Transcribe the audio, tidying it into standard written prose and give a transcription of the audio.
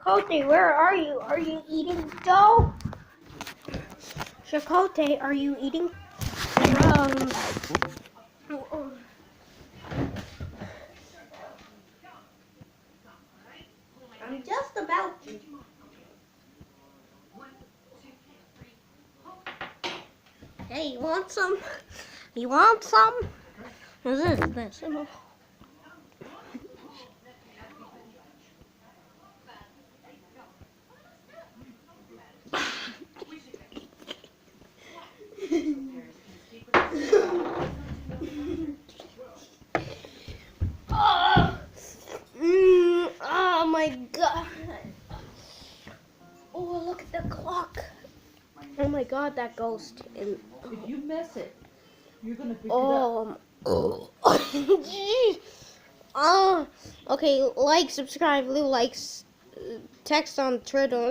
Chicote, where are you? Are you eating dough? Chicote, are you eating crumbs? I'm just about to. Hey, you want some? You want some? What is this? Oh my god. Oh, look at the clock. Oh my god, that ghost. If you miss it, you're gonna pick Oh, jeez. Oh, okay, like, subscribe, leave likes, text on Twitter.